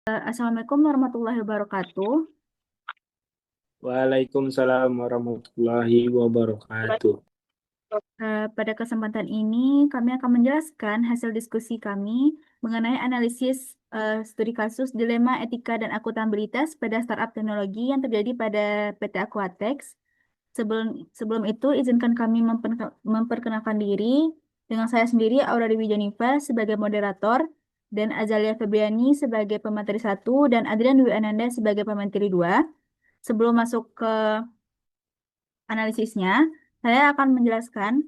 Assalamualaikum warahmatullahi wabarakatuh. Waalaikumsalam warahmatullahi wabarakatuh. Pada kesempatan ini, kami akan menjelaskan hasil diskusi kami mengenai analisis studi kasus dilema etika dan akuntabilitas pada startup teknologi yang terjadi pada PT Aquatex. Sebelum sebelum itu, izinkan kami memperkenalkan diri dengan saya sendiri, Aura Dewi Janifa sebagai moderator, dan Azalia Febriani sebagai pemateri 1, dan Adrian Dwi Ananda sebagai pemateri 2. Sebelum masuk ke analisisnya, saya akan menjelaskan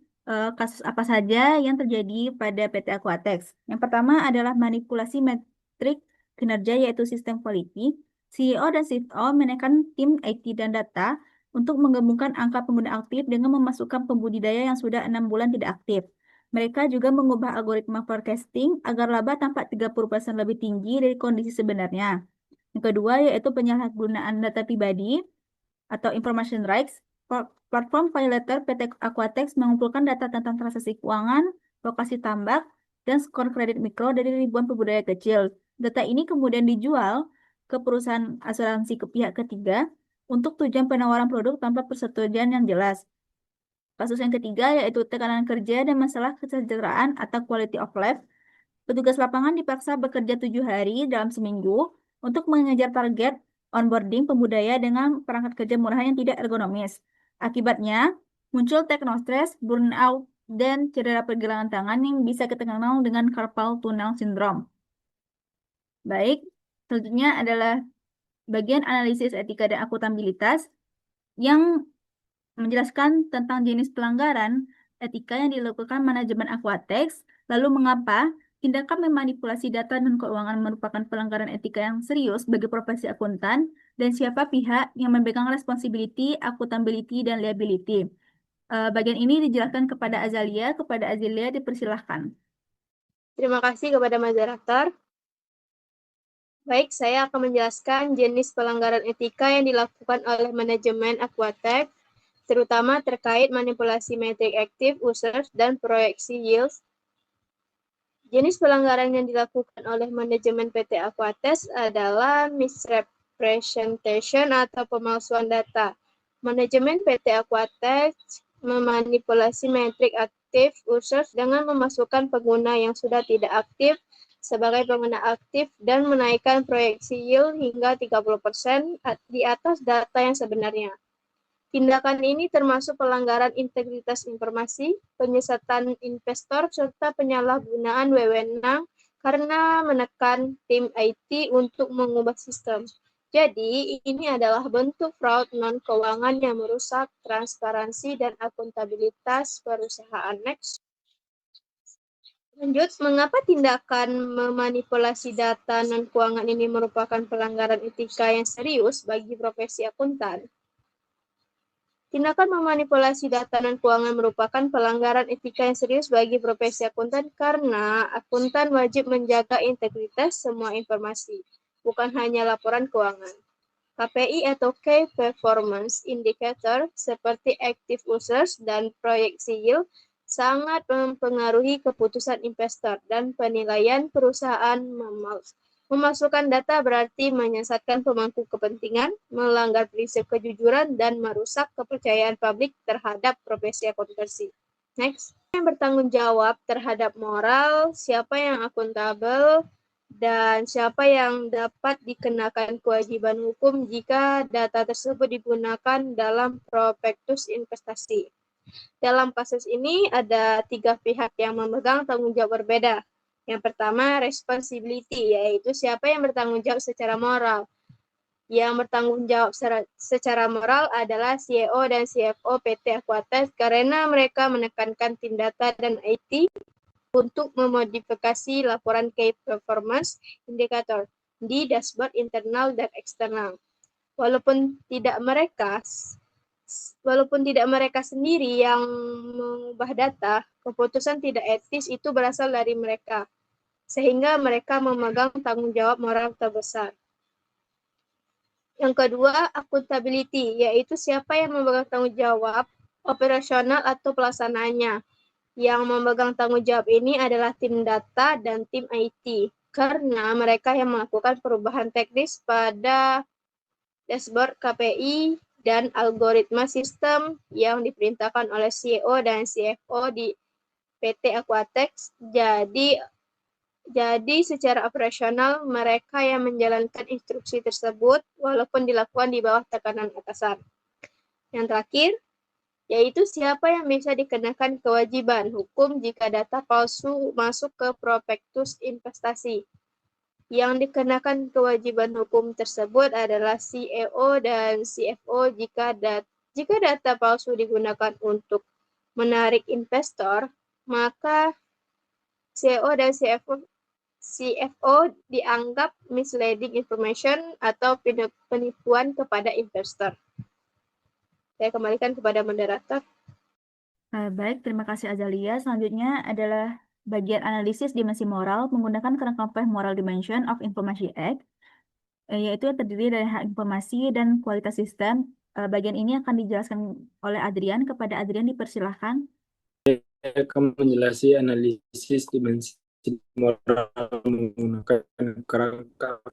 kasus apa saja yang terjadi pada PT Aquatex. Yang pertama adalah manipulasi metrik kinerja yaitu sistem quality. CEO dan CFO menekan tim IT dan data untuk menggabungkan angka pengguna aktif dengan memasukkan pembudidaya yang sudah 6 bulan tidak aktif. Mereka juga mengubah algoritma forecasting agar laba tampak 30% lebih tinggi dari kondisi sebenarnya. Yang kedua yaitu penyalahgunaan data pribadi atau information rights. Platform Violator PT Aquatex mengumpulkan data tentang transaksi keuangan, lokasi tambak, dan skor kredit mikro dari ribuan pembudidaya kecil. Data ini kemudian dijual ke perusahaan asuransi ke pihak ketiga untuk tujuan penawaran produk tanpa persetujuan yang jelas. Kasus yang ketiga yaitu tekanan kerja dan masalah kesejahteraan atau quality of life. Petugas lapangan dipaksa bekerja 7 hari dalam seminggu untuk mengejar target onboarding pembudaya dengan perangkat kerja murah yang tidak ergonomis. Akibatnya, muncul teknostress, burnout, dan cedera pergelangan tangan yang bisa kita kenal dengan carpal tunnel syndrome. Baik, selanjutnya adalah bagian analisis etika dan akuntabilitas yang menjelaskan tentang jenis pelanggaran etika yang dilakukan manajemen Aquatex, lalu mengapa tindakan memanipulasi data dan keuangan merupakan pelanggaran etika yang serius bagi profesi akuntan, dan siapa pihak yang memegang responsibility, accountability, dan liability. Bagian ini dijelaskan kepada Azalia. Kepada Azalia dipersilahkan. Terima kasih kepada moderator. Baik, saya akan menjelaskan jenis pelanggaran etika yang dilakukan oleh manajemen Aquatex, terutama terkait manipulasi metrik active users dan proyeksi yields. Jenis pelanggaran yang dilakukan oleh manajemen PT Aquatex adalah misrepresentation atau pemalsuan data. Manajemen PT Aquatex memanipulasi metrik active users dengan memasukkan pengguna yang sudah tidak aktif sebagai pengguna aktif dan menaikkan proyeksi yield hingga 30% di atas data yang sebenarnya. Tindakan ini termasuk pelanggaran integritas informasi, penyesatan investor, serta penyalahgunaan wewenang karena menekan tim IT untuk mengubah sistem. Jadi, ini adalah bentuk fraud non-keuangan yang merusak transparansi dan akuntabilitas perusahaan. Next. Lanjut, mengapa tindakan memanipulasi data non-keuangan ini merupakan pelanggaran etika yang serius bagi profesi akuntan? Tindakan memanipulasi data non-keuangan merupakan pelanggaran etika yang serius bagi profesi akuntan karena akuntan wajib menjaga integritas semua informasi, bukan hanya laporan keuangan. KPI atau Key Performance Indicator seperti active users dan proyeksi yield sangat mempengaruhi keputusan investor dan penilaian perusahaan. Memasukkan data berarti menyesatkan pemangku kepentingan, melanggar prinsip kejujuran, dan merusak kepercayaan publik terhadap profesi akuntansi. Next. Yang bertanggung jawab terhadap moral, siapa yang akuntabel, dan siapa yang dapat dikenakan kewajiban hukum jika data tersebut digunakan dalam prospektus investasi. Dalam kasus ini ada 3 pihak yang memegang tanggung jawab berbeda. Yang pertama, responsibility, yaitu siapa yang bertanggung jawab secara moral. Yang bertanggung jawab secara moral adalah CEO dan CFO PT Aquatex karena mereka menekankan tim data dan IT untuk memodifikasi laporan Key Performance Indicator di dashboard internal dan eksternal. Walaupun tidak mereka sendiri yang mengubah data, keputusan tidak etis itu berasal dari mereka, sehingga mereka memegang tanggung jawab moral terbesar. Yang kedua, accountability, yaitu siapa yang memegang tanggung jawab operasional atau pelaksanaannya. Yang memegang tanggung jawab ini adalah tim data dan tim IT. karena mereka yang melakukan perubahan teknis pada dashboard KPI dan algoritma sistem yang diperintahkan oleh CEO dan CFO di PT Aquatex. Jadi secara operasional mereka yang menjalankan instruksi tersebut walaupun dilakukan di bawah tekanan atasan. Yang terakhir, yaitu siapa yang bisa dikenakan kewajiban hukum jika data palsu masuk ke prospektus investasi. Yang dikenakan kewajiban hukum tersebut adalah CEO dan CFO jika data palsu digunakan untuk menarik investor, maka CEO dan CFO dianggap misleading information atau penipuan kepada investor. Saya kembalikan kepada moderator. Baik, terima kasih Azalia. Selanjutnya adalah bagian analisis dimensi moral menggunakan kerangka Moral Dimension of Information Act, yaitu yang terdiri dari hak informasi dan kualitas sistem. Bagian ini akan dijelaskan oleh Adrian. Kepada Adrian dipersilahkan. Saya akan menjelaskan analisis dimensi moral menggunakan kerangka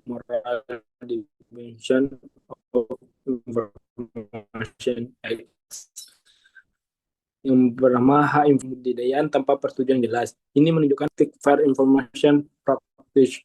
Moral Dimension of Information Act yang bernama hak pembudidayaan tanpa persetujuan jelas. Ini menunjukkan fair information practice.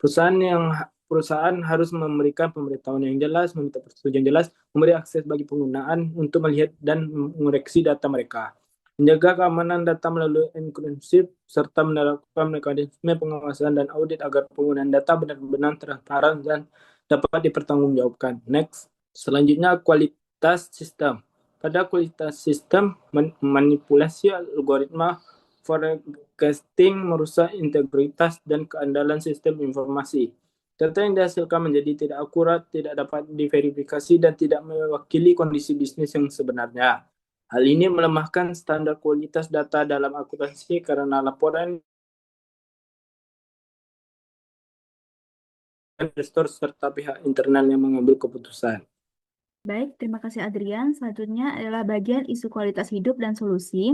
Perusahaan harus memberikan pemberitahuan yang jelas, meminta persetujuan jelas, memberi akses bagi penggunaan untuk melihat dan mengoreksi data mereka, menjaga keamanan data melalui enkripsi, serta menerapkan mekanisme pengawasan dan audit agar penggunaan data benar-benar transparan dan dapat dipertanggungjawabkan. Next, selanjutnya kualitas sistem. Pada kualitas sistem, manipulasi algoritma forecasting merusak integritas dan keandalan sistem informasi. Data yang dihasilkan menjadi tidak akurat, tidak dapat diverifikasi, dan tidak mewakili kondisi bisnis yang sebenarnya. Hal ini melemahkan standar kualitas data dalam akuntansi karena laporan investor serta pihak internal yang mengambil keputusan. Baik, terima kasih Adrian. Selanjutnya adalah bagian isu kualitas hidup dan solusi.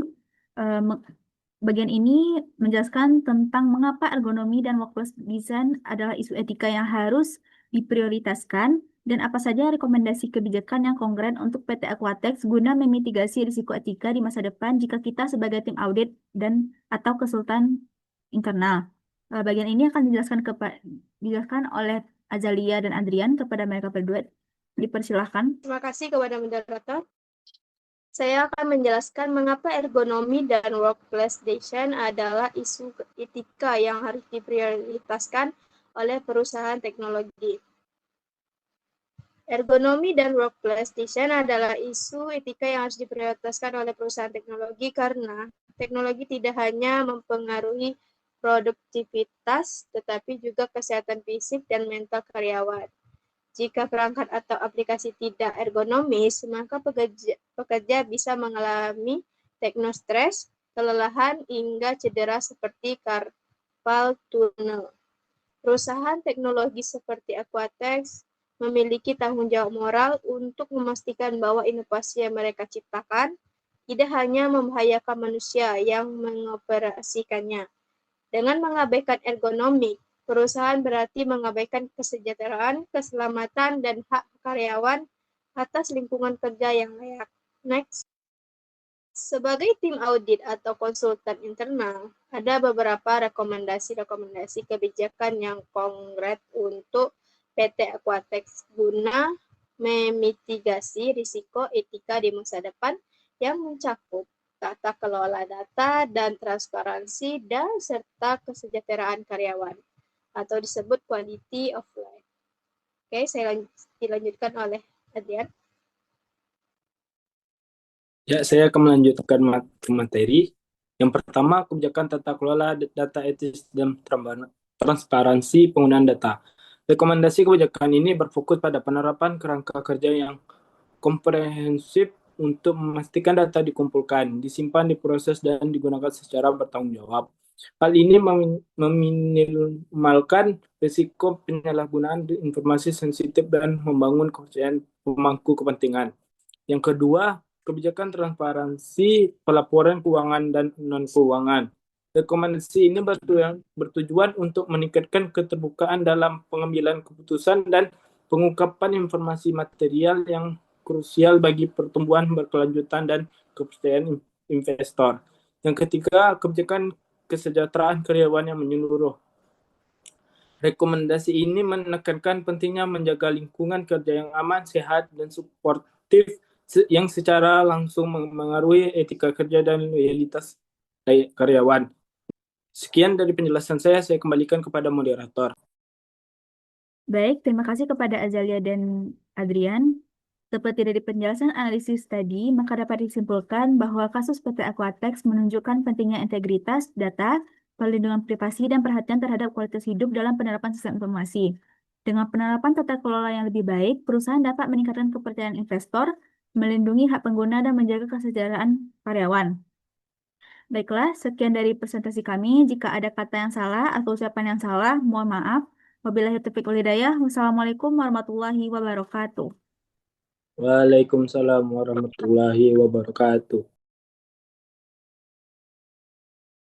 Bagian ini menjelaskan tentang mengapa ergonomi dan workplace design adalah isu etika yang harus diprioritaskan dan apa saja rekomendasi kebijakan yang konkret untuk PT Aquatex guna memitigasi risiko etika di masa depan jika kita sebagai tim audit dan atau konsultan internal. Bagian ini akan dijelaskan oleh Azalia dan Adrian kepada mereka berdua. Dipersilahkan. Terima kasih kepada moderator. Saya akan menjelaskan mengapa ergonomi dan workplace design adalah isu etika yang harus diprioritaskan oleh perusahaan teknologi. Ergonomi dan workplace design adalah isu etika yang harus diprioritaskan oleh perusahaan teknologi karena teknologi tidak hanya mempengaruhi produktivitas, tetapi juga kesehatan fisik dan mental karyawan. Jika perangkat atau aplikasi tidak ergonomis, maka pekerja bisa mengalami teknostres, kelelahan, hingga cedera seperti carpal tunnel. Perusahaan teknologi seperti Aquatex memiliki tanggung jawab moral untuk memastikan bahwa inovasi yang mereka ciptakan tidak hanya membahayakan manusia yang mengoperasikannya. Dengan mengabaikan ergonomi, perusahaan berarti mengabaikan kesejahteraan, keselamatan, dan hak karyawan atas lingkungan kerja yang layak. Next. Sebagai tim audit atau konsultan internal, ada beberapa rekomendasi kebijakan yang konkret untuk PT Aquatex guna memitigasi risiko etika di masa depan yang mencakup tata kelola data dan transparansi dan serta kesejahteraan karyawan atau disebut quality of life. Oke, saya dilanjutkan oleh Adrian. Ya, saya akan melanjutkan materi. Yang pertama, kebijakan tata kelola data etis dan transparansi penggunaan data. Rekomendasi kebijakan ini berfokus pada penerapan kerangka kerja yang komprehensif untuk memastikan data dikumpulkan, disimpan, diproses, dan digunakan secara bertanggung jawab. Hal ini meminimalkan risiko penyalahgunaan informasi sensitif dan membangun kepercayaan pemangku kepentingan. Yang kedua, kebijakan transparansi pelaporan keuangan dan non-keuangan. Rekomendasi ini bertujuan untuk meningkatkan keterbukaan dalam pengambilan keputusan dan pengungkapan informasi material yang krusial bagi pertumbuhan berkelanjutan dan kepercayaan investor. Yang ketiga, kebijakan kesejahteraan karyawan yang menyeluruh. Rekomendasi ini menekankan pentingnya menjaga lingkungan kerja yang aman, sehat, dan suportif yang secara langsung mengaruhi etika kerja dan loyalitas karyawan. Sekian dari penjelasan saya kembalikan kepada moderator. Baik, terima kasih kepada Azalia dan Adrian. Seperti dari penjelasan analisis tadi, maka dapat disimpulkan bahwa kasus PT Aquatex menunjukkan pentingnya integritas data, perlindungan privasi, dan perhatian terhadap kualitas hidup dalam penerapan sistem informasi. Dengan penerapan tata kelola yang lebih baik, perusahaan dapat meningkatkan kepercayaan investor, melindungi hak pengguna, dan menjaga kesejahteraan karyawan. Baiklah, sekian dari presentasi kami. Jika ada kata yang salah atau ucapan yang salah, mohon maaf. Wabillahi taufiq wal hidayah. Wassalamualaikum warahmatullahi wabarakatuh. Waalaikumsalam warahmatullahi wabarakatuh.